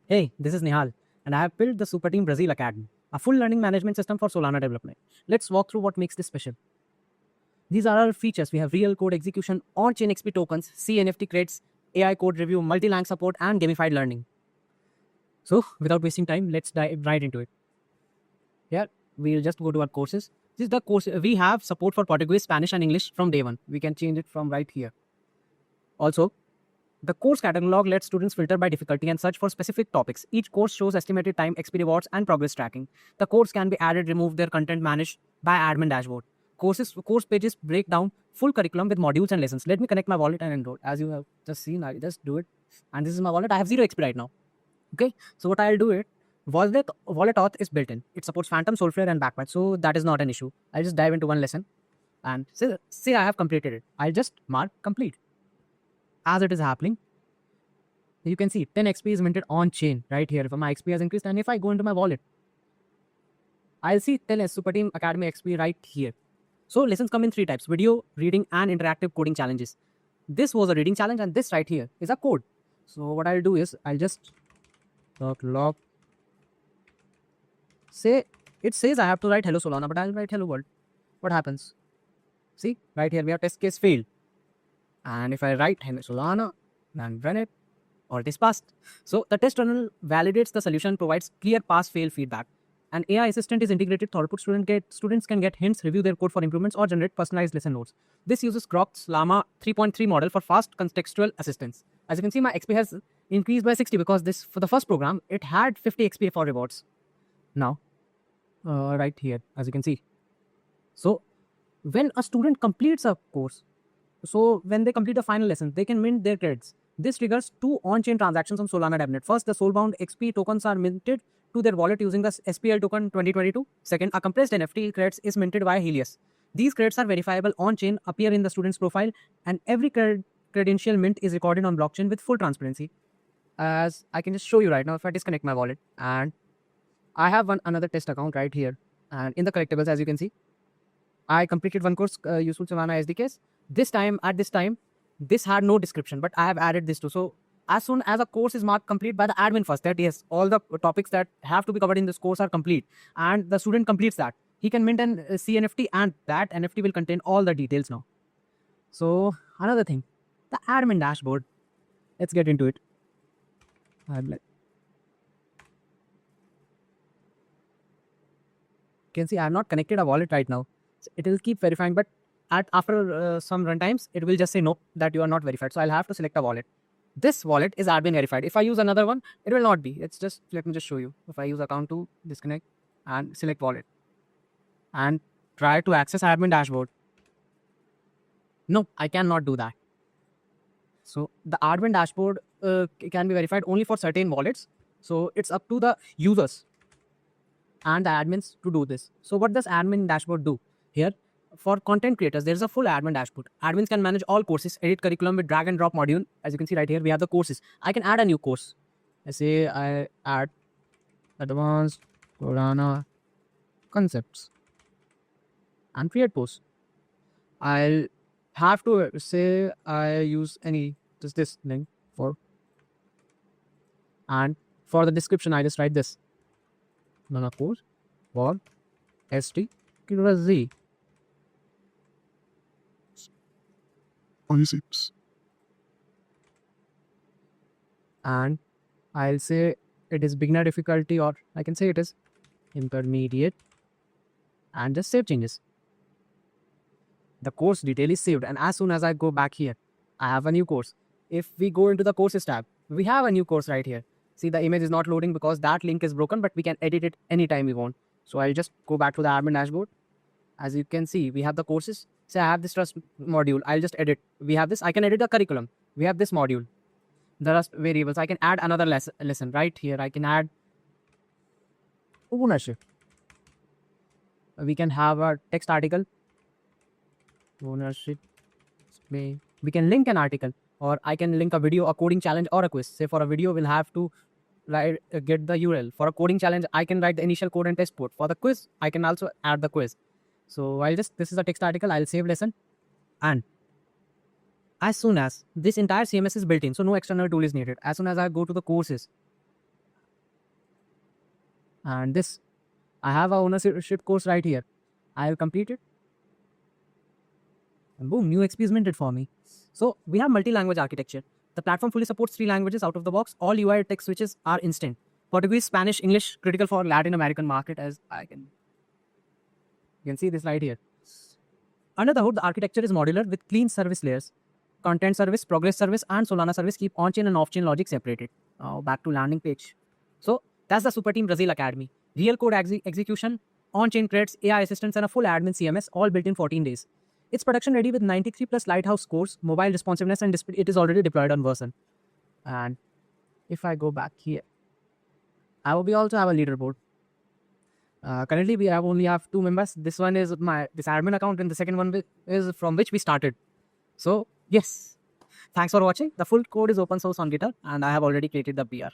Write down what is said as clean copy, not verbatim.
Hey, this is Nihal, and I have built the Super Team Brazil Academy, a full learning management system for Solana development. Let's walk through what makes this special. These are our features. We have real code execution, on-chain XP tokens, CNFT crates, AI code review, multi-lang support, and gamified learning. So, without wasting time, let's dive right into it. Here, we'll just go to our courses. This is the course. We have support for Portuguese, Spanish, and English from day one. We can change it from right here. Also, the course catalog lets students filter by difficulty and search for specific topics. Each course shows estimated time, XP rewards, and progress tracking. The course can be added, removed, their content managed by admin dashboard. Course pages break down full curriculum with modules and lessons. Let me connect my wallet and enroll. As you have just seen, I just do it. And this is my wallet. I have 0 XP right now. Okay, so what I'll do it. Wallet auth is built in. It supports Phantom, Solflare, and Backpack, so that is not an issue. I'll just dive into one lesson and say I have completed it. I'll just mark complete. As it is happening, you can see 10 XP is minted on chain right here. If my XP has increased, and if I go into my wallet, I'll see 10 Super Team Academy XP right here. So lessons come in 3 types: video, reading, and interactive coding challenges. This was a reading challenge, and this right here is a code. So what I'll do is I'll just log. Say it says I have to write hello Solana, but I'll write hello world. What happens? See right here we have test case failed, and if I write hello Solana and run it, or it is passed. So the test tunnel validates the solution, provides clear pass-fail feedback. An AI assistant is integrated throughput. Students can get hints, review their code for improvements, or generate personalized lesson notes. This uses Grok's Llama 3.3 model for fast contextual assistance. As you can see, my XP has increased by 60 because this for the first program it had 50 XP for rewards. Now, right here, as you can see. So when a student completes a course, so when they complete the final lesson, they can mint their credits. This triggers 2 on-chain transactions on Solana DevNet. First, the Soulbound XP tokens are minted to their wallet using the SPL token 2022. Second, a compressed NFT credits is minted via Helios. These credits are verifiable on-chain, appear in the student's profile, and every credential mint is recorded on blockchain with full transparency. As I can just show you right now, if I disconnect my wallet, and I have another test account right here, and in the collectibles, as you can see, I completed one course, Useful Solana SDKs. At this time, this had no description, but I have added this too. So as soon as a course is marked complete by the admin first, that yes, all the topics that have to be covered in this course are complete, and the student completes that, he can mint an CNFT, and that NFT will contain all the details now. So another thing, the admin dashboard. Let's get into it. You can see I have not connected a wallet right now. So it will keep verifying, but after some runtimes, it will just say no, that you are not verified. So I'll have to select a wallet. This wallet is admin verified. If I use another one, it will not be. It's just, let me just show you. If I use account to disconnect and select wallet and try to access admin dashboard. No, I cannot do that. So the admin dashboard can be verified only for certain wallets. So it's up to the users and the admins to do this. So what does admin dashboard do? Here, for content creators, there is a full admin dashboard. Admins can manage all courses, edit curriculum with drag and drop module. As you can see right here, we have the courses. I can add a new course. Let's say I add advanced Solana concepts and create post. I'll have to say I use just this link for, and for the description, I just write this. Solana course for ST Z. Concepts. And I'll say it is beginner difficulty, or I can say it is intermediate, and just save changes. The course detail is saved, and as soon as I go back here, I have a new course. If we go into the courses tab, we have a new course right here. See, the image is not loading because that link is broken, but we can edit it anytime we want. So I'll just go back to the admin dashboard. As you can see, we have the courses. Say I have this Rust module, I'll just edit. We have this, I can edit the curriculum. We have this module, the Rust variables. I can add another lesson right here. I can add ownership. We can have a text article. Ownership. We can link an article, or I can link a video, a coding challenge, or a quiz. Say for a video, we'll have to get the URL. For a coding challenge, I can write the initial code and test code. For the quiz, I can also add the quiz. So this is a text article, I'll save lesson. And as soon as this entire CMS is built in, so no external tool is needed. As soon as I go to the courses, And this, I have a ownership course right here. I have completed. And boom, new XP is minted for me. So we have multi-language architecture. The platform fully supports 3 languages out of the box. All UI text switches are instant. Portuguese, Spanish, English, critical for Latin American market, as you can see this right here. Under the hood, the architecture is modular with clean service layers. Content service, progress service, and Solana service keep on-chain and off-chain logic separated. Now back to landing page. So that's the Super Team Brazil Academy. Real code execution, on-chain credits, AI assistance, and a full admin CMS, all built in 14 days. It's production ready with 93 plus Lighthouse scores, mobile responsiveness, and it is already deployed on Version. And if I go back here, I will also have a leaderboard. Currently, we only have 2 members. This one is this admin account, and the second one is from which we started. So yes, thanks for watching. The full code is open source on GitHub, and I have already created the PR.